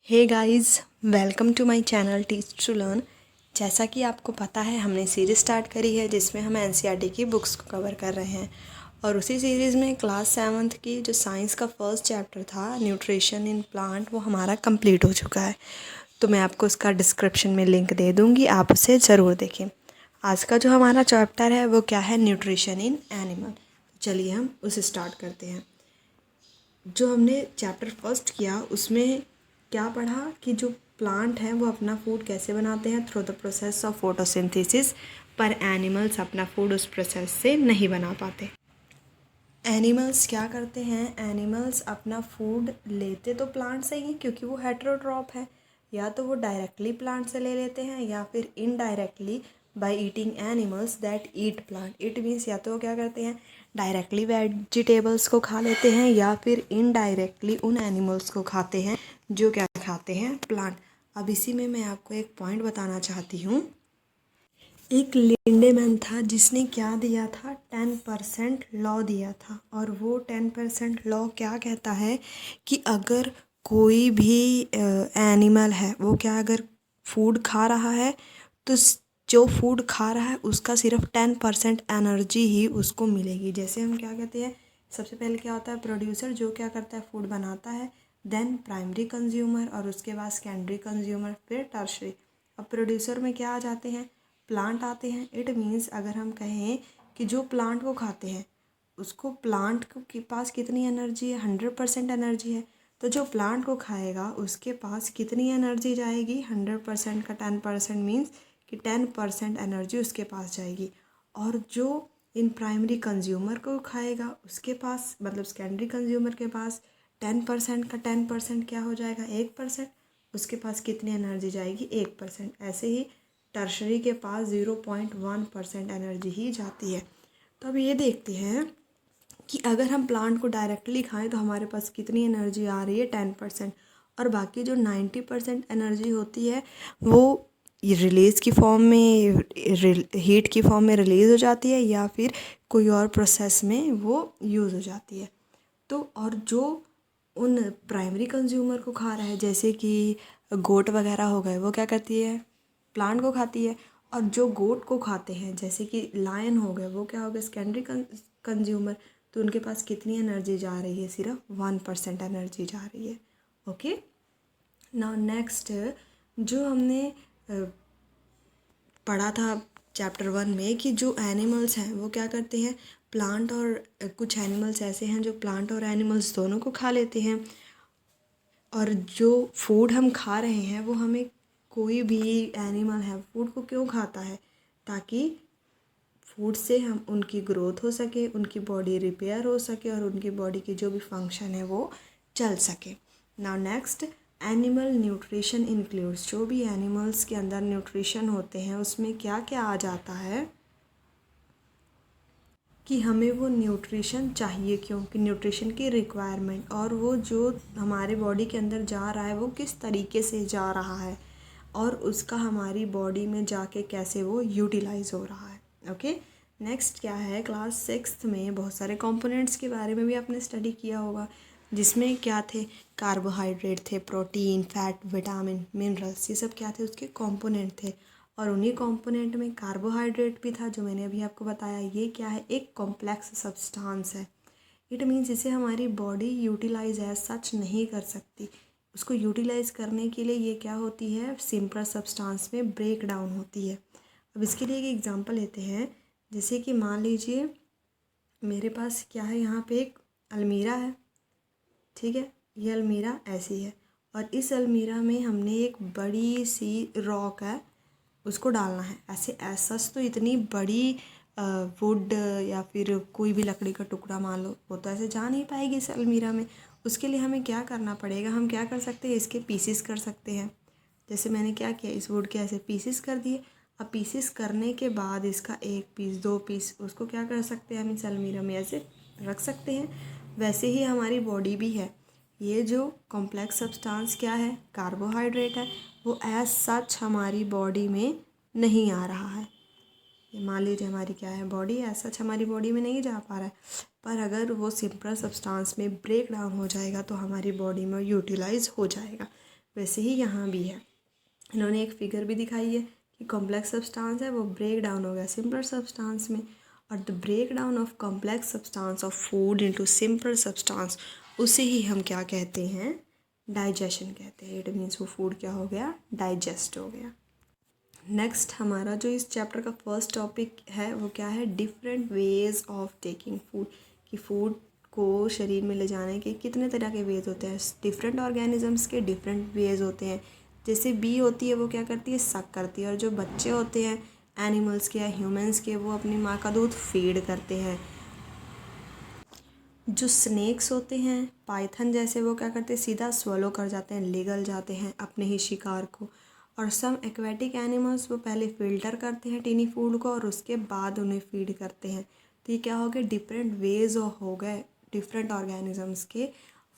Hey guys, welcome to my channel teach to learn. जैसा कि आपको पता है, हमने सीरीज़ स्टार्ट करी है जिसमें हम एनसीईआरटी की बुक्स को कवर कर रहे हैं। और उसी सीरीज़ में क्लास 7th की जो साइंस का फर्स्ट चैप्टर था, न्यूट्रिशन इन प्लांट, वो हमारा कंप्लीट हो चुका है। तो मैं आपको उसका डिस्क्रिप्शन में लिंक दे दूँगी, आप उसे ज़रूर देखें। आज का जो हमारा चैप्टर है वो क्या है, न्यूट्रिशन इन एनिमल। चलिए हम उसे स्टार्ट करते हैं। जो हमने चैप्टर फर्स्ट किया उसमें क्या पढ़ा कि जो प्लांट हैं वो अपना फूड कैसे बनाते हैं, through the process of photosynthesis. पर एनिमल्स अपना फूड उस प्रोसेस से नहीं बना पाते। एनिमल्स क्या करते हैं, एनिमल्स अपना फूड लेते तो प्लांट से ही, क्योंकि वो हेटेरोट्रॉप है। या तो वो डायरेक्टली प्लांट से ले लेते हैं या फिर indirectly by eating animals that eat plant. It means या तो वो क्या करते हैं, डायरेक्टली वेजिटेबल्स को खा लेते हैं या फिर इनडायरेक्टली उन एनिमल्स को खाते हैं जो क्या खाते हैं, प्लांट। अब इसी में मैं आपको एक पॉइंट बताना चाहती हूँ। एक लिंडेमैन था जिसने क्या दिया था, 10% लॉ दिया था। और वो 10% लॉ क्या कहता है कि अगर कोई भी एनिमल है वो क्या, अगर फूड खा रहा है तो जो फूड खा रहा है उसका सिर्फ 10% एनर्जी ही उसको मिलेगी। जैसे हम क्या कहते हैं, सबसे पहले क्या होता है, प्रोड्यूसर जो क्या करता है, फूड बनाता है, देन प्राइमरी कंज्यूमर, और उसके बाद सेकेंडरी कंज्यूमर, फिर टर्शरी। अब प्रोड्यूसर में क्या आ जाते हैं, प्लांट आते हैं। इट मीन्स अगर हम कहें कि जो प्लांट को खाते हैं उसको, प्लांट के पास कितनी एनर्जी है, 100% एनर्जी है। तो जो प्लांट को खाएगा उसके पास कितनी एनर्जी जाएगी, 100% का 10% मीन्स कि 10% एनर्जी उसके पास जाएगी। और जो इन प्राइमरी कंज्यूमर को खाएगा उसके पास, मतलब सेकेंडरी कंज्यूमर के पास 10% का 10% क्या हो जाएगा, 1%। उसके पास कितनी एनर्जी जाएगी, 1%। ऐसे ही टर्शरी के पास 0.1% एनर्जी ही जाती है। तो अब ये देखते हैं कि अगर हम प्लांट को डायरेक्टली खाएं तो हमारे पास कितनी एनर्जी आ रही है, 10%। और बाकी जो 90% एनर्जी होती है वो रिलीज़ की फॉर्म में, हीट की फॉर्म में रिलीज़ हो जाती है, या फिर कोई और प्रोसेस में वो यूज़ हो जाती है। तो और जो उन प्राइमरी कंज्यूमर को खा रहा है, जैसे कि गोट वगैरह हो गए, वो क्या करती है, प्लांट को खाती है। और जो गोट को खाते हैं, जैसे कि लायन हो गए, वो क्या हो गए, सेकेंडरी कंज्यूमर। तो उनके पास कितनी एनर्जी जा रही है, सिर्फ 1% एनर्जी जा रही है। ओके, नाउ नेक्स्ट जो हमने पढ़ा था चैप्टर 1 में कि जो एनिमल्स हैं वो क्या करते हैं, प्लांट, और कुछ एनिमल्स ऐसे हैं जो प्लांट और एनिमल्स दोनों को खा लेते हैं। और जो फूड हम खा रहे हैं वो हमें, कोई भी एनिमल है फूड को क्यों खाता है, ताकि फूड से हम उनकी ग्रोथ हो सके, उनकी बॉडी रिपेयर हो सके, और उनकी बॉडी की जो भी फंक्शन है वो चल सके। Now next, animal nutrition includes. जो भी एनिमल्स के अंदर न्यूट्रिशन होते हैं उसमें क्या क्या आ जाता है कि हमें वो न्यूट्रिशन चाहिए, क्योंकि न्यूट्रिशन की रिक्वायरमेंट, और वो जो हमारे बॉडी के अंदर जा रहा है वो किस तरीके से जा रहा है, और उसका हमारी बॉडी में जाके कैसे वो यूटिलाइज हो रहा है। ओके, नेक्स्ट क्या है, क्लास 6th में बहुत सारे कंपोनेंट्स के बारे में भी आपने स्टडी किया होगा, जिसमें क्या थे, कार्बोहाइड्रेट थे, प्रोटीन, फैट, विटामिन, मिनरल्स, ये सब क्या थे, उसके कंपोनेंट थे। और उन्हीं कंपोनेंट में कार्बोहाइड्रेट भी था, जो मैंने अभी आपको बताया। ये क्या है, एक कॉम्प्लेक्स सब्सटेंस है। इट मीन्स इसे हमारी बॉडी यूटिलाइज एज सच नहीं कर सकती। उसको यूटिलाइज करने के लिए ये क्या होती है, सिंपल सब्सटेंस में ब्रेक डाउन होती है। अब इसके लिए एक एग्जांपल लेते हैं। जैसे कि मान लीजिए मेरे पास क्या है, यहाँ पे एक अलमीरा है, ठीक है। ये अलमीरा ऐसी है, और इस अलमीरा में हमने एक बड़ी सी रॉक है, उसको डालना है। ऐसे सच तो इतनी बड़ी वुड या फिर कोई भी लकड़ी का टुकड़ा मान लो, वो तो ऐसे जा नहीं पाएगी इस अलमीरा में। उसके लिए हमें क्या करना पड़ेगा, हम क्या कर सकते हैं, इसके पीसेस कर सकते हैं। जैसे मैंने क्या किया, इस वुड के ऐसे पीसेस कर दिए। अब पीसेस करने के बाद इसका 1 पीस, 2 पीस, उसको क्या कर सकते हैं, हम इस अलमीरा में ऐसे रख सकते हैं। वैसे ही हमारी बॉडी भी है। ये जो कॉम्प्लेक्स सब्सटेंस क्या है, कार्बोहाइड्रेट है, वो एज सच हमारी बॉडी में नहीं आ रहा है। ये मान लीजिए हमारी क्या है, बॉडी, एज सच हमारी बॉडी में नहीं जा पा रहा है, पर अगर वो सिंपल सब्सटेंस में ब्रेक डाउन हो जाएगा तो हमारी बॉडी में यूटिलाइज हो जाएगा। वैसे ही यहाँ भी है। इन्होंने एक फिगर भी दिखाई है कि कॉम्प्लेक्स सब्सटेंस है वो ब्रेक डाउन हो गया सिंपल सब्सटेंस में, और the break down of complex substance of food into simple substance, उसे ही हम क्या कहते हैं, डाइजेशन कहते हैं। इट मीन्स वो फूड क्या हो गया, डाइजेस्ट हो गया। नेक्स्ट हमारा जो इस चैप्टर का फर्स्ट टॉपिक है वो क्या है, different ways of taking food, कि फूड को शरीर में ले जाने के कितने तरह के वेज होते हैं। डिफरेंट ऑर्गेनिजम्स के डिफरेंट वेज होते हैं। जैसे बी होती है वो क्या करती है, सक करती है, और जो बच्चे होते हैं एनिमल्स के या ह्यूमंस के, वो अपनी माँ का दूध फीड करते हैं। जो स्नेक्स होते हैं, पाइथन जैसे, वो क्या करते हैं, सीधा स्वलो कर जाते हैं, निगल जाते हैं अपने ही शिकार को। और सम एक्वेटिक एनिमल्स वो पहले फ़िल्टर करते हैं टिनी फूड को और उसके बाद उन्हें फीड करते हैं। तो ये क्या हो गया, डिफरेंट वेज हो गए डिफरेंट ऑर्गेनिजम्स के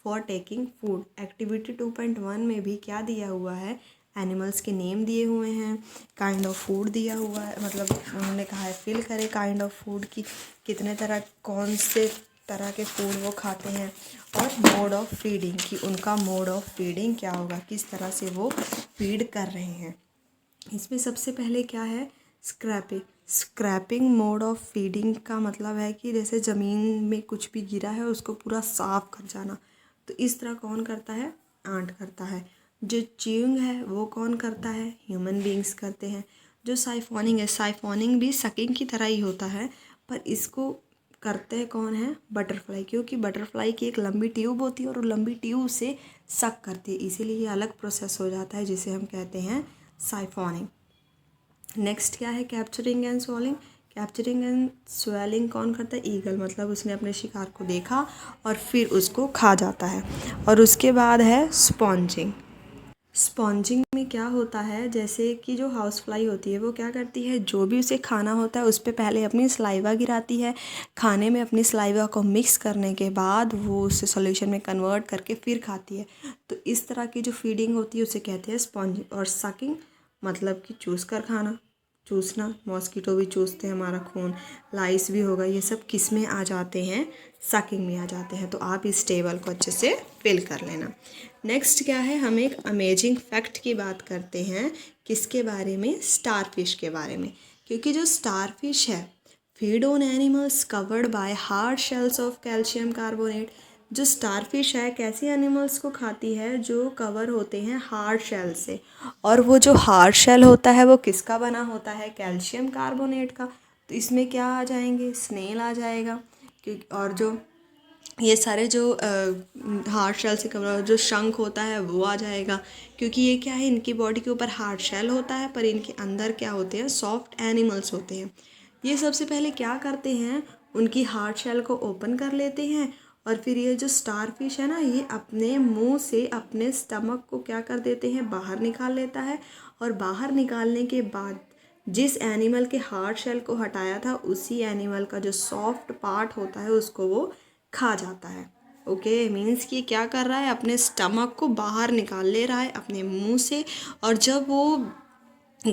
फॉर टेकिंग फूड। एक्टिविटी 2.1 में भी क्या दिया हुआ है, एनिमल्स के नेम दिए हुए हैं, काइंड ऑफ फूड दिया हुआ है, मतलब उन्होंने कहा है फिल करें काइंड ऑफ फूड की कितने तरह, कौन से तरह के फूड वो खाते हैं, और मोड ऑफ फीडिंग कि उनका मोड ऑफ फीडिंग क्या होगा, किस तरह से वो फीड कर रहे हैं। इसमें सबसे पहले क्या है, scraping. Scraping mode of feeding का मतलब है कि जैसे ज़मीन में कुछ भी गिरा है उसको पूरा साफ कर जाना। तो इस तरह कौन करता है, आंट करता है। जो च्यूइंग है वो कौन करता है, ह्यूमन बीइंग्स करते हैं। जो साइफोनिंग है, साइफोनिंग भी सकिंग की तरह ही होता है, पर इसको करते हैं कौन है, बटरफ्लाई, क्योंकि बटरफ्लाई की एक लंबी ट्यूब होती है और वो लंबी ट्यूब से सक करती है, इसीलिए ये अलग प्रोसेस हो जाता है जिसे हम कहते हैं साइफोनिंग। नेक्स्ट क्या है, capturing and swallowing. Capturing and swelling कौन करता है, ईगल, मतलब उसने अपने शिकार को देखा और फिर उसको खा जाता है। और उसके बाद है स्पॉन्जिंग। स्पॉन्जिंग में क्या होता है, जैसे कि जो हाउस फ्लाई होती है वो क्या करती है, जो भी उसे खाना होता है उस पर पहले अपनी सलाइवा गिराती है, खाने में अपनी सलाइवा को मिक्स करने के बाद वो उसे सॉल्यूशन में कन्वर्ट करके फिर खाती है। तो इस तरह की जो फीडिंग होती है उसे कहते हैं स्पॉन्जिंग। और सकिंग मतलब कि चूस कर खाना, चूसना, मॉस्किटो भी चूसते हैं हमारा खून, लाइस भी होगा, ये सब किस में आ जाते हैं, सकिंग में आ जाते हैं। तो आप इस टेबल को अच्छे से फिल कर लेना। नेक्स्ट क्या है, हम एक अमेजिंग फैक्ट की बात करते हैं, किसके बारे में, स्टारफिश के बारे में। क्योंकि जो स्टारफिश है feed on animals covered by hard shells of calcium carbonate. जो स्टारफिश है कैसे एनिमल्स को खाती है, जो कवर होते हैं हार्ड शेल से, और वो जो हार्ड शेल होता है वो किसका बना होता है, कैल्शियम कार्बोनेट का। तो इसमें क्या आ जाएंगे, स्नेल आ जाएगा, क्योंकि और जो ये सारे जो हार्ड शेल से कवर जो शंख होता है वो आ जाएगा, क्योंकि ये क्या है, इनकी बॉडी के ऊपर हार्ड शेल होता है पर इनके अंदर क्या होते हैं, सॉफ्ट एनिमल्स होते हैं। ये सबसे पहले क्या करते हैं, उनकी हार्ड शेल को ओपन कर लेते हैं, और फिर ये जो स्टारफिश है ना, ये अपने मुंह से अपने स्टमक को क्या कर देते हैं, बाहर निकाल लेता है। और बाहर निकालने के बाद जिस एनिमल के हार्ड शेल को हटाया था उसी एनिमल का जो सॉफ्ट पार्ट होता है उसको वो खा जाता है। ओके, मीन्स कि क्या कर रहा है, अपने स्टमक को बाहर निकाल ले रहा है अपने मुंह से, और जब वो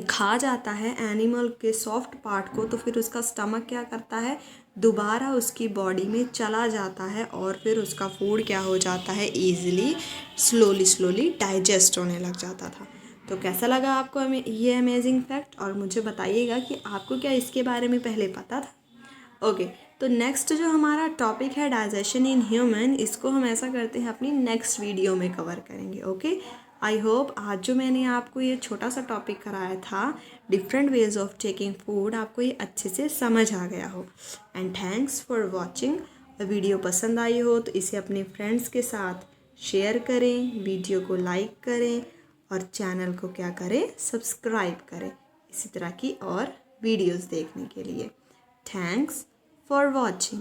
खा जाता है एनिमल के सॉफ्ट पार्ट को तो फिर उसका स्टमक क्या करता है, दोबारा उसकी बॉडी में चला जाता है, और फिर उसका फूड क्या हो जाता है, ईजिली स्लोली डाइजेस्ट होने लग जाता था। तो कैसा लगा आपको ये अमेजिंग फैक्ट, और मुझे बताइएगा कि आपको क्या इसके बारे में पहले पता था। ओके, तो नेक्स्ट जो हमारा टॉपिक है डाइजेशन इन ह्यूमन, इसको हम ऐसा करते हैं अपनी नेक्स्ट वीडियो में कवर करेंगे। ओके, आई होप आज जो मैंने आपको ये छोटा सा टॉपिक कराया था, different ways of taking food, आपको ये अच्छे से समझ आ गया हो। And thanks for watching. Video पसंद आई हो तो इसे अपने फ्रेंड्स के साथ शेयर करें, वीडियो को लाइक करें, और चैनल को क्या करें, सब्सक्राइब करें इसी तरह की और वीडियोस देखने के लिए। Thanks for watching.